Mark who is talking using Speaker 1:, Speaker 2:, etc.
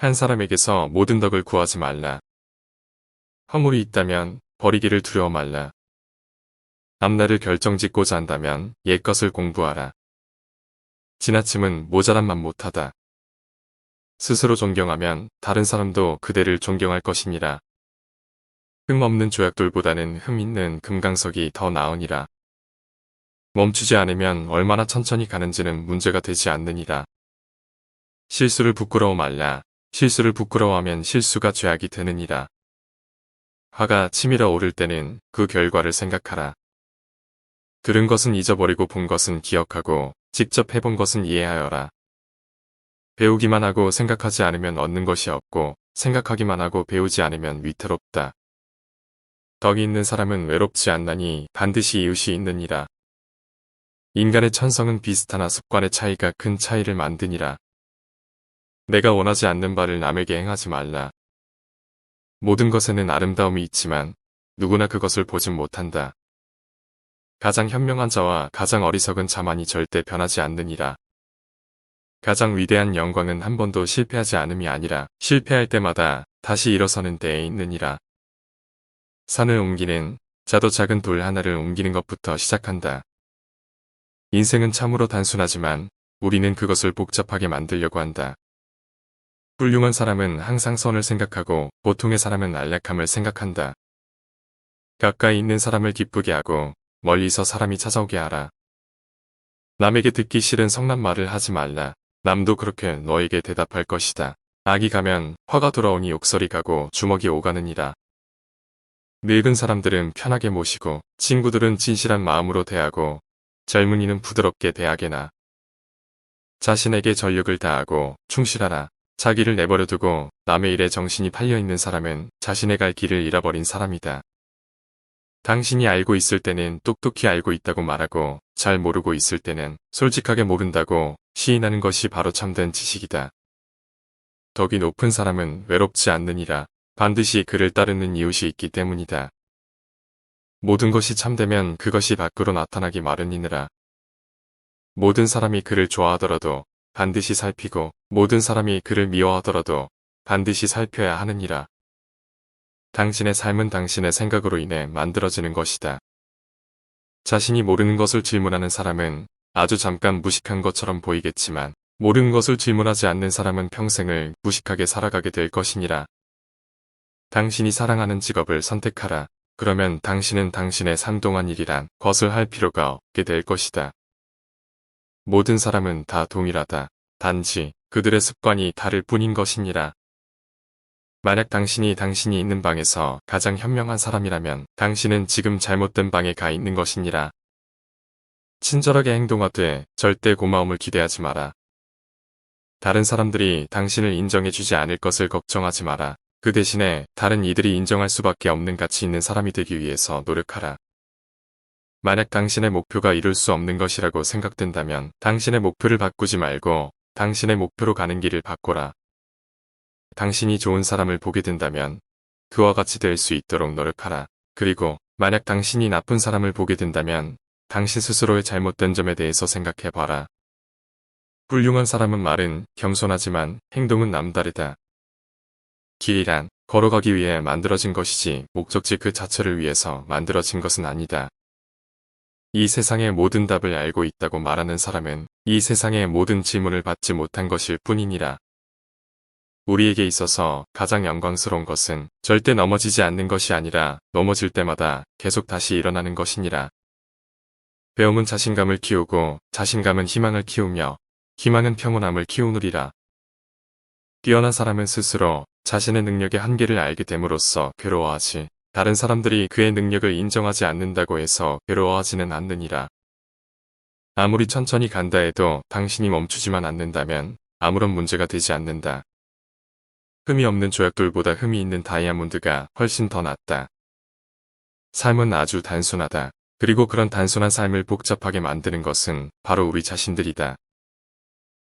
Speaker 1: 한 사람에게서 모든 덕을 구하지 말라. 허물이 있다면 버리기를 두려워 말라. 앞날을 결정짓고자 한다면 옛것을 공부하라. 지나침은 모자란만 못하다. 스스로 존경하면 다른 사람도 그대를 존경할 것이니라. 흠 없는 조약돌보다는 흠 있는 금강석이 더 나으니라. 멈추지 않으면 얼마나 천천히 가는지는 문제가 되지 않느니라. 실수를 부끄러워 말라. 실수를 부끄러워하면 실수가 죄악이 되느니라. 화가 치밀어 오를 때는 그 결과를 생각하라. 들은 것은 잊어버리고 본 것은 기억하고 직접 해본 것은 이해하여라. 배우기만 하고 생각하지 않으면 얻는 것이 없고 생각하기만 하고 배우지 않으면 위태롭다. 덕이 있는 사람은 외롭지 않나니 반드시 이웃이 있느니라. 인간의 천성은 비슷하나 습관의 차이가 큰 차이를 만드니라. 내가 원하지 않는 바를 남에게 행하지 말라. 모든 것에는 아름다움이 있지만 누구나 그것을 보진 못한다. 가장 현명한 자와 가장 어리석은 자만이 절대 변하지 않느니라. 가장 위대한 영광은 한 번도 실패하지 않음이 아니라 실패할 때마다 다시 일어서는 데에 있느니라. 산을 옮기는 자도 작은 돌 하나를 옮기는 것부터 시작한다. 인생은 참으로 단순하지만 우리는 그것을 복잡하게 만들려고 한다. 훌륭한 사람은 항상 선을 생각하고 보통의 사람은 안락함을 생각한다. 가까이 있는 사람을 기쁘게 하고 멀리서 사람이 찾아오게 하라. 남에게 듣기 싫은 성난 말을 하지 말라. 남도 그렇게 너에게 대답할 것이다. 악이 가면 화가 돌아오니 욕설이 가고 주먹이 오가느니라. 늙은 사람들은 편하게 모시고 친구들은 진실한 마음으로 대하고 젊은이는 부드럽게 대하게나. 자신에게 전력을 다하고 충실하라. 자기를 내버려 두고 남의 일에 정신이 팔려있는 사람은 자신의 갈 길을 잃어버린 사람이다. 당신이 알고 있을 때는 똑똑히 알고 있다고 말하고 잘 모르고 있을 때는 솔직하게 모른다고 시인하는 것이 바로 참된 지식이다. 덕이 높은 사람은 외롭지 않느니라. 반드시 그를 따르는 이웃이 있기 때문이다. 모든 것이 참되면 그것이 밖으로 나타나기 마련이니라. 모든 사람이 그를 좋아하더라도 반드시 살피고 모든 사람이 그를 미워하더라도 반드시 살펴야 하느니라. 당신의 삶은 당신의 생각으로 인해 만들어지는 것이다. 자신이 모르는 것을 질문하는 사람은 아주 잠깐 무식한 것처럼 보이겠지만 모르는 것을 질문하지 않는 사람은 평생을 무식하게 살아가게 될 것이니라. 당신이 사랑하는 직업을 선택하라. 그러면 당신은 당신의 삶 동안 일이란 것을 할 필요가 없게 될 것이다. 모든 사람은 다 동일하다. 단지 그들의 습관이 다를 뿐인 것이니라. 만약 당신이 있는 방에서 가장 현명한 사람이라면 당신은 지금 잘못된 방에 가 있는 것이니라. 친절하게 행동하되 절대 고마움을 기대하지 마라. 다른 사람들이 당신을 인정해주지 않을 것을 걱정하지 마라. 그 대신에 다른 이들이 인정할 수밖에 없는 가치 있는 사람이 되기 위해서 노력하라. 만약 당신의 목표가 이룰 수 없는 것이라고 생각된다면 당신의 목표를 바꾸지 말고 당신의 목표로 가는 길을 바꿔라. 당신이 좋은 사람을 보게 된다면 그와 같이 될 수 있도록 노력하라. 그리고 만약 당신이 나쁜 사람을 보게 된다면 당신 스스로의 잘못된 점에 대해서 생각해봐라. 훌륭한 사람은 말은 겸손하지만 행동은 남다르다. 길이란 걸어가기 위해 만들어진 것이지 목적지 그 자체를 위해서 만들어진 것은 아니다. 이 세상의 모든 답을 알고 있다고 말하는 사람은 이 세상의 모든 질문을 받지 못한 것일 뿐이니라. 우리에게 있어서 가장 영광스러운 것은 절대 넘어지지 않는 것이 아니라 넘어질 때마다 계속 다시 일어나는 것이니라. 배움은 자신감을 키우고 자신감은 희망을 키우며 희망은 평온함을 키우느리라. 뛰어난 사람은 스스로 자신의 능력의 한계를 알게 됨으로써 괴로워하지 다른 사람들이 그의 능력을 인정하지 않는다고 해서 괴로워하지는 않느니라. 아무리 천천히 간다 해도 당신이 멈추지만 않는다면 아무런 문제가 되지 않는다. 흠이 없는 조약돌보다 흠이 있는 다이아몬드가 훨씬 더 낫다. 삶은 아주 단순하다. 그리고 그런 단순한 삶을 복잡하게 만드는 것은 바로 우리 자신들이다.